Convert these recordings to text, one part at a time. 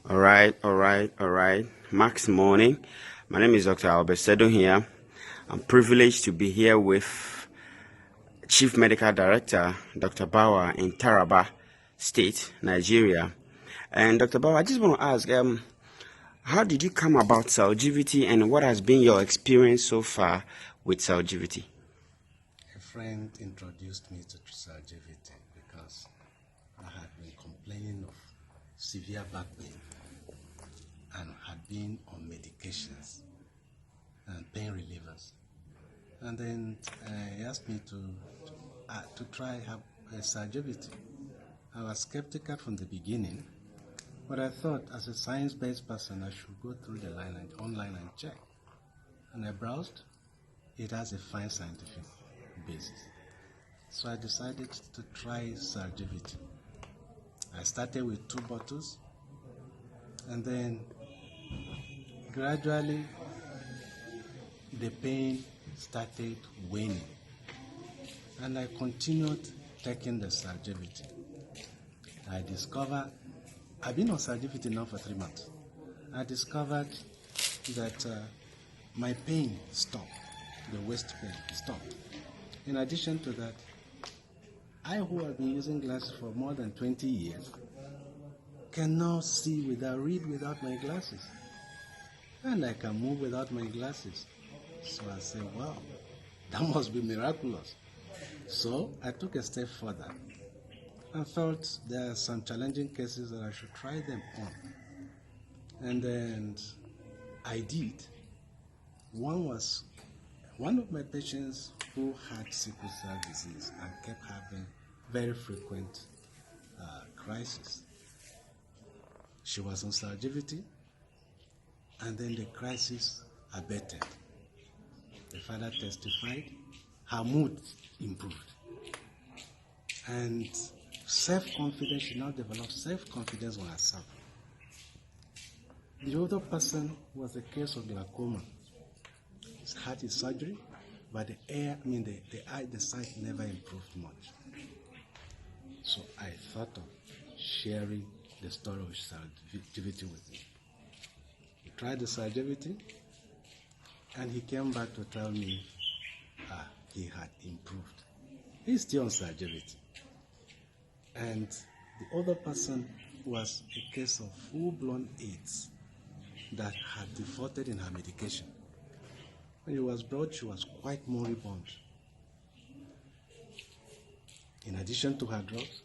All right. Max morning. My name is Dr. Albert Sedo here. I'm privileged to be here with Chief Medical Director, Dr. Bawa in Taraba State, Nigeria. And Dr. Bawa, I just want to ask, how did you come about Celgivity and what has been your experience so far with Celgivity? A friend introduced me to Celgivity because I had been complaining of severe back pain and had been on medications and pain relievers. And then he asked me to try Celgivity. I was skeptical from the beginning, but I thought as a science-based person I should go through the line and online and check. And I browsed. It has a fine scientific basis. So I decided to try Celgivity. I started with 2 bottles, and then gradually the pain started waning, and I continued taking the Celgivity. I discovered, I've been on Celgivity now for 3 months. I discovered that my pain stopped, the waist pain stopped. In addition to that, I, who have been using glasses for more than 20 years, can now read without my glasses. And I can move without my glasses. So I said, wow, that must be miraculous. So I took a step further and felt there are some challenging cases that I should try them on. And then I did. One was one of my patients who had sickle cell disease and kept having very frequent crises. She was on Celgivity, and then the crisis abated. The father testified, her mood improved. And self-confidence, she now developed self-confidence on herself. The other person was a case of glaucoma. He's had his surgery, but the sight never improved much. So I thought of sharing the story of Celgivity with him. He tried the Celgivity, and he came back to tell me he had improved. He's still on Celgivity. And the other person was a case of full-blown AIDS that had defaulted in her medication. When he was brought, she was quite moribund. In addition to her drugs,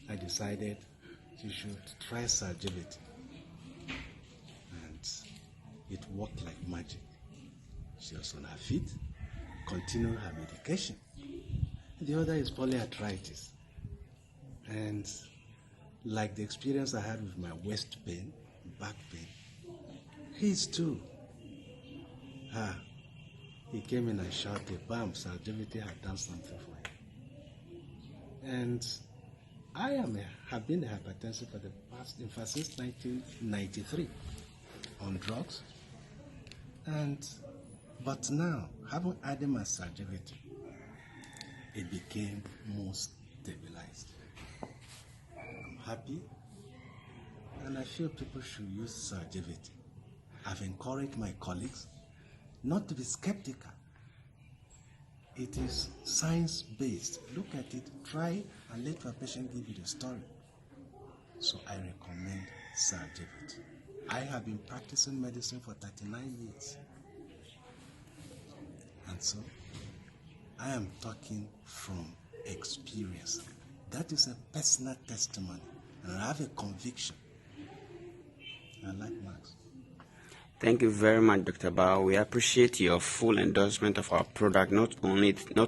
I decided she should try Celgivity. And it worked like magic. She was on her feet, continued her medication. The other is polyarthritis. And like the experience I had with my waist pain, back pain, his too. He came in and shouted, bam, Celgivity had done something for him. And I have been a hypertensive for the past, in fact, since 1993 on drugs. But now, having added my Celgivity, it became more stabilized. I'm happy, and I feel people should use Celgivity. I've encouraged my colleagues not to be skeptical. It is science-based. Look at it, try, and let your patient give you the story. So I recommend Celgivity. I have been practicing medicine for 39 years. And so I am talking from experience. That is a personal testimony, and I have a conviction. I like Max. Thank you very much, Dr. Bao. We appreciate your full endorsement of our product, not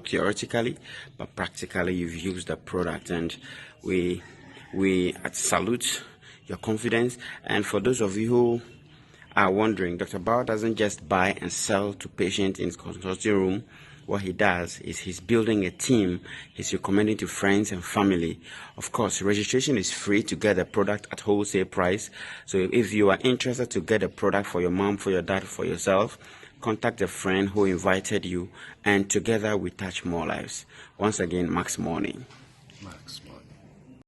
theoretically, but practically. You've used the product, and we salute your confidence. And for those of you who are wondering, Dr. Bao doesn't just buy and sell to patients in his consulting room. What he does is he's building a team. He's recommending to friends and family. Of course, registration is free to get the product at wholesale price. So if you are interested to get a product for your mom, for your dad, for yourself, contact a friend who invited you, and together we touch more lives. Once again, Max Morning.